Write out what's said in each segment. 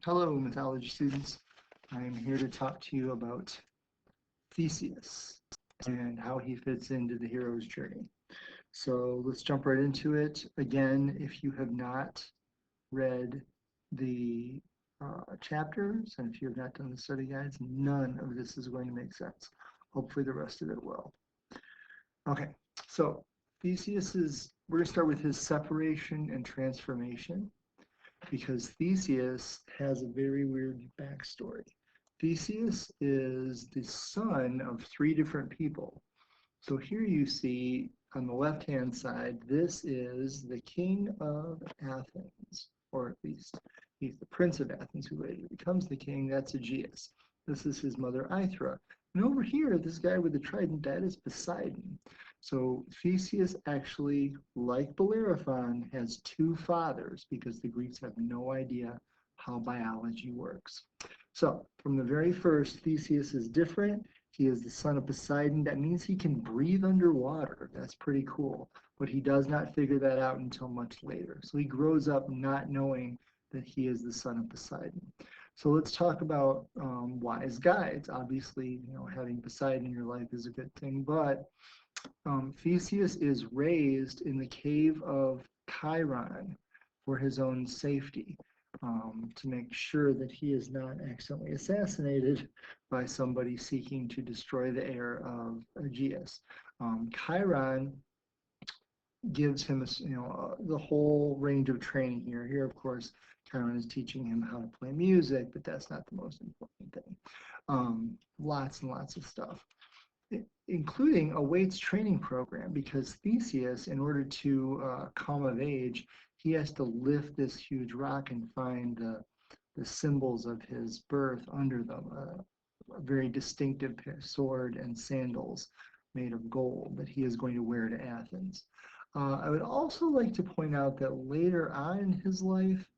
Hello, mythology students. I am here to talk to you about Theseus and how he fits into the hero's journey. So let's jump right into it. Again, if you have not read the chapters and if you have not done the study guides, none of this is going to make sense. Hopefully, the rest of it will. Okay, so we're going to start with his separation and transformation because Theseus has a very weird backstory. Theseus is the son of three different people. So here you see on the left-hand side, this is the king of Athens, or at least he's the prince of Athens who later becomes the king. That's Aegeus. This is his mother Aethra. And over here, this guy with the trident, that is Poseidon. So Theseus actually, like Bellerophon, has two fathers because the Greeks have no idea how biology works. So from the very first, Theseus is different. He is the son of Poseidon. That means he can breathe underwater. That's pretty cool. But he does not figure that out until much later. So he grows up not knowing that he is the son of Poseidon. So let's talk about wise guides. Obviously, having Poseidon in your life is a good thing, but Theseus is raised in the cave of Chiron for his own safety, to make sure that he is not accidentally assassinated by somebody seeking to destroy the heir of Aegeus. Chiron gives him, the whole range of training here. Here, of course, Chiron is teaching him how to play music, but that's not the most important thing. Lots and lots of stuff, including a weights training program, because Theseus, in order to come of age, he has to lift this huge rock and find the symbols of his birth under them, a very distinctive sword and sandals made of gold that he is going to wear to Athens. I would also like to point out that later on in his life,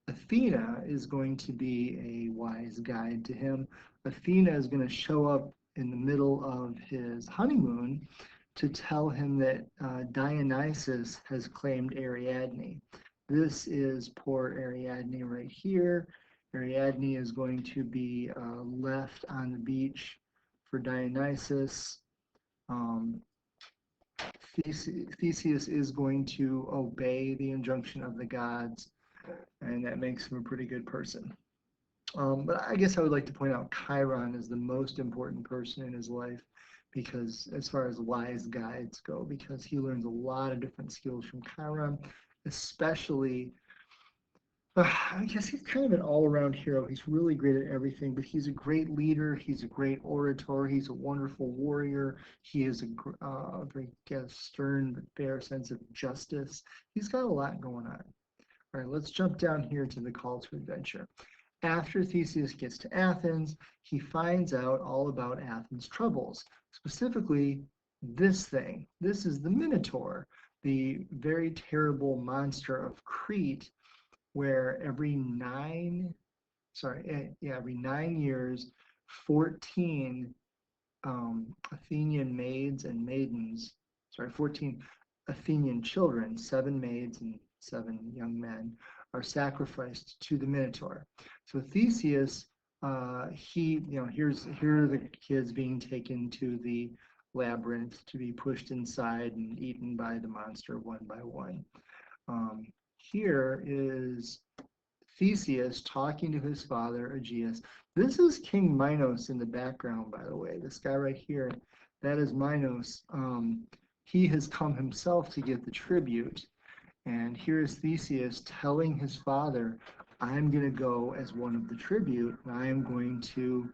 Athena is going to be a wise guide to him. Athena is going to show up in the middle of his honeymoon to tell him that Dionysus has claimed Ariadne. This is poor Ariadne right here. Ariadne is going to be left on the beach for Dionysus. Um, Theseus is going to obey the injunction of the gods, and that makes him a pretty good person. But I guess I would like to point out Chiron is the most important person in his life because, as far as wise guides go, because he learns a lot of different skills from Chiron, especially. I guess he's kind of an all-around hero. He's really great at everything, but he's a great leader. He's a great orator. He's a wonderful warrior. He is a very stern but fair sense of justice. He's got a lot going on. All right, let's jump down here to the call to adventure. After Theseus gets to Athens, he finds out all about Athens' troubles, specifically this thing. This is the Minotaur, the very terrible monster of Crete, where every 9 years, 14 Athenian maids and maidens, 14 Athenian children, 7 maids and 7 young men, are sacrificed to the Minotaur. So Theseus, here are the kids being taken to the labyrinth to be pushed inside and eaten by the monster one by one. Here is Theseus talking to his father, Aegeus. This is King Minos in the background, by the way. This guy right here, that is Minos. He has come himself to get the tribute. And here is Theseus telling his father, I'm going to go as one of the tribute, and I am going to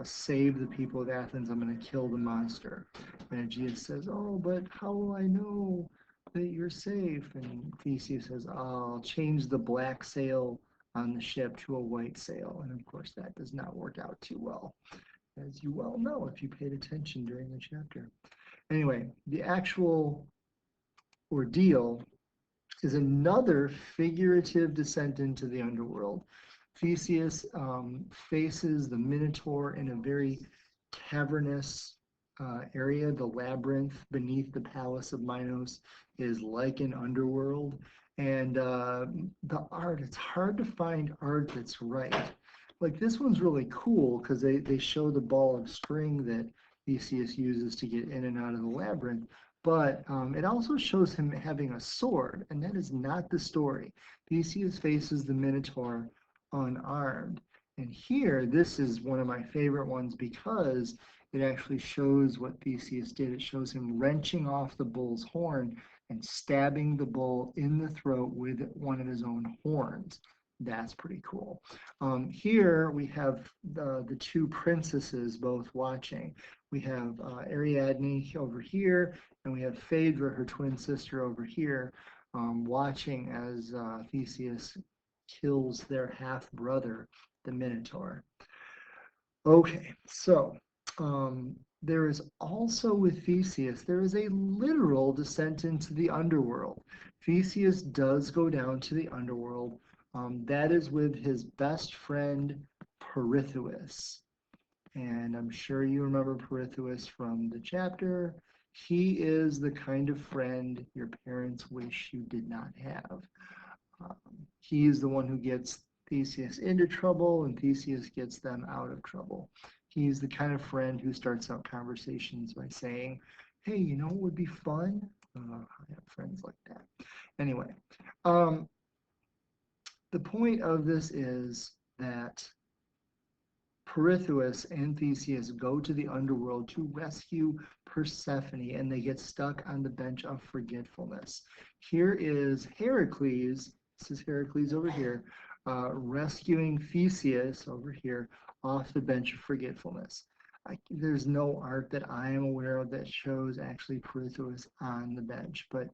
save the people of Athens. I'm going to kill the monster. And Aegeus says, oh, but how will I know that you're safe? And Theseus says, I'll change the black sail on the ship to a white sail. And of course, that does not work out too well, as you well know if you paid attention during the chapter. Anyway, the actual ordeal is another figurative descent into the underworld. Theseus faces the Minotaur in a very cavernous area. The labyrinth beneath the palace of Minos is like an underworld, And the art, it's hard to find art that's right. Like this one's really cool because they show the ball of string that Theseus uses to get in and out of the labyrinth, but it also shows him having a sword, and that is not the story. Theseus faces the Minotaur unarmed. And here, this is one of my favorite ones because it actually shows what Theseus did. It shows him wrenching off the bull's horn and stabbing the bull in the throat with one of his own horns. That's pretty cool. Here we have the two princesses both watching. We have Ariadne over here, and we have Phaedra, her twin sister, over here, watching as Theseus kills their half brother, the Minotaur. Okay, so there is also with Theseus, there is a literal descent into the underworld. Theseus does go down to the underworld. That is with his best friend, Pirithous. And I'm sure you remember Pirithous from the chapter. He is the kind of friend your parents wish you did not have. He is the one who gets Theseus into trouble, and Theseus gets them out of trouble. He's the kind of friend who starts out conversations by saying, "Hey, you know what would be fun?" I have friends like that. Anyway, um, the point of this is that Pirithous and Theseus go to the underworld to rescue Persephone, and they get stuck on the bench of forgetfulness. Here is Heracles, this is Heracles over here, rescuing Theseus over here off the bench of forgetfulness. There's no art that I am aware of that shows actually Pirithous on the bench, but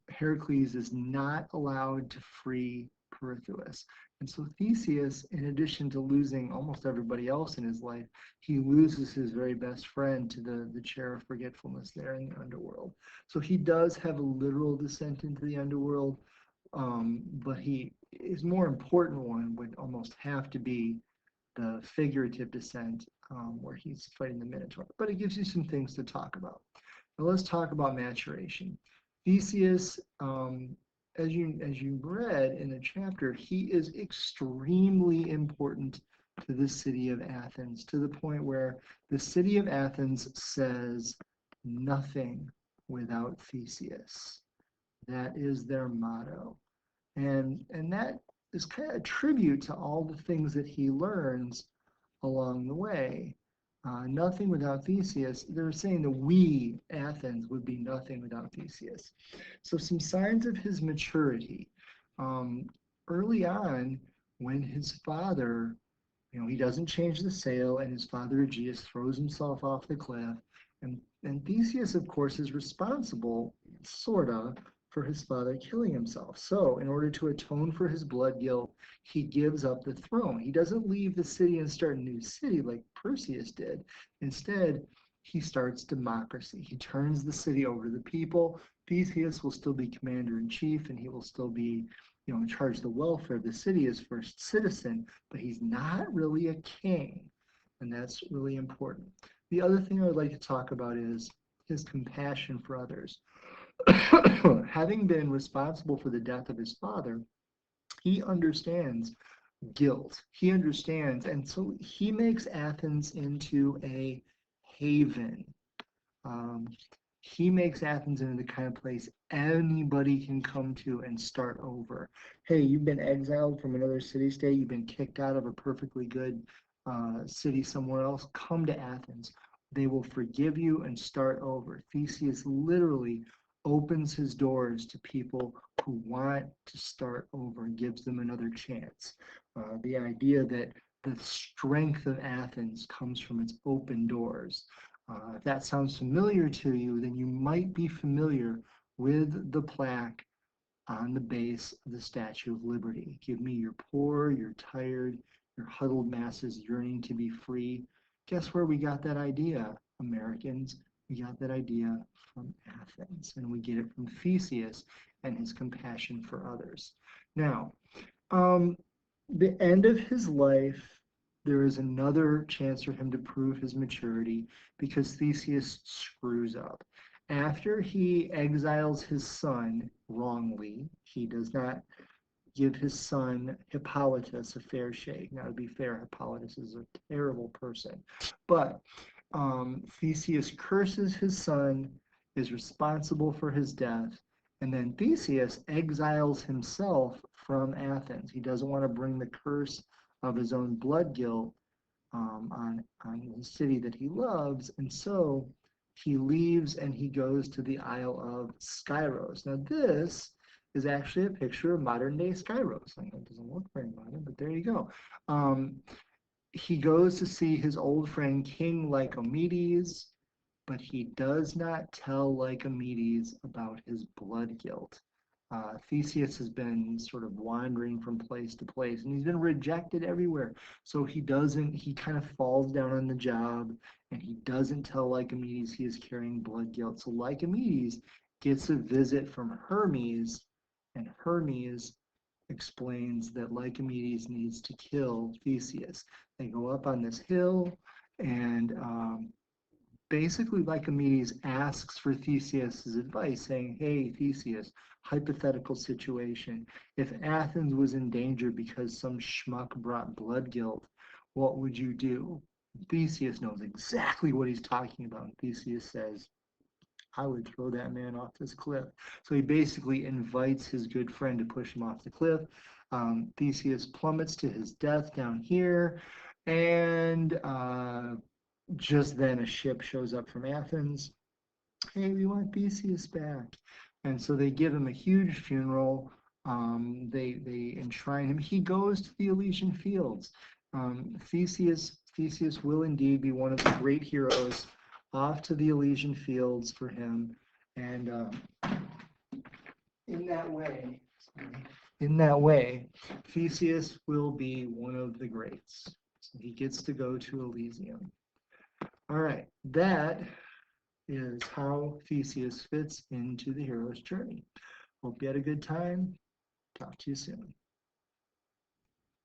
Heracles is not allowed to free Pirithous. And so Theseus, in addition to losing almost everybody else in his life, he loses his very best friend to the chair of forgetfulness there in the underworld. So he does have a literal descent into the underworld, but his more important one would almost have to be the figurative descent where he's fighting the Minotaur. But it gives you some things to talk about. Now let's talk about maturation. Theseus, as you read in the chapter, he is extremely important to the city of Athens, to the point where the city of Athens says nothing without Theseus. That is their motto. And that is kind of a tribute to all the things that he learns along the way. Nothing without Theseus. They're saying that we, Athens, would be nothing without Theseus. So some signs of his maturity. Um, Early on, when his father, he doesn't change the sail, and his father Aegeus throws himself off the cliff. And Theseus, of course, is responsible, sort of, for his father killing himself. So, in order to atone for his blood guilt, he gives up the throne. He doesn't leave the city and start a new city like Perseus did. Instead, he starts democracy. He turns the city over to the people. Theseus will still be commander in chief, and he will still be, in charge of the welfare of the city as first citizen, but he's not really a king, and that's really important. The other thing I would like to talk about is his compassion for others. Having been responsible for the death of his father, he understands guilt. He understands, and so he makes Athens into a haven. Um, he makes Athens into the kind of place anybody can come to and start over. Hey, you've been exiled from another city state, you've been kicked out of a perfectly good city somewhere else, come to Athens. They will forgive you and start over. Theseus literally opens his doors to people who want to start over and gives them another chance. The idea that the strength of Athens comes from its open doors. If that sounds familiar to you, then you might be familiar with the plaque on the base of the Statue of Liberty. Give me your poor, your tired, your huddled masses yearning to be free. Guess where we got that idea, Americans? We got that idea from Athens, and we get it from Theseus and his compassion for others. Now, the end of his life, there is another chance for him to prove his maturity because Theseus screws up. After he exiles his son, wrongly. He does not give his son Hippolytus a fair shake. Now, to be fair, Hippolytus is a terrible person. But Theseus curses his son, is responsible for his death, and then Theseus exiles himself from Athens. He doesn't want to bring the curse of his own blood guilt on the city that he loves, and so he leaves and he goes to the Isle of Skyros. Now, this is actually a picture of modern day Skyros. I know it doesn't look very modern, but there you go. He goes to see his old friend King Lycomedes, but he does not tell Lycomedes about his blood guilt. Theseus has been sort of wandering from place to place, and he's been rejected everywhere. So he kind of falls down on the job, and he doesn't tell Lycomedes he is carrying blood guilt. So Lycomedes gets a visit from Hermes, and Hermes explains that Lycomedes needs to kill Theseus. They go up on this hill, and basically Lycomedes asks for Theseus's advice, saying, hey, Theseus, hypothetical situation. If Athens was in danger because some schmuck brought blood guilt, what would you do? Theseus knows exactly what he's talking about. Theseus says, I would throw that man off this cliff. So he basically invites his good friend to push him off the cliff. Theseus plummets to his death down here, and just then a ship shows up from Athens. Hey, we want Theseus back. And so they give him a huge funeral. They enshrine him. He goes to the Elysian fields. Theseus will indeed be one of the great heroes. Off to the Elysian fields for him. And in that way, Theseus will be one of the greats. So he gets to go to Elysium. All right, that is how Theseus fits into the hero's journey. Hope you had a good time. Talk to you soon.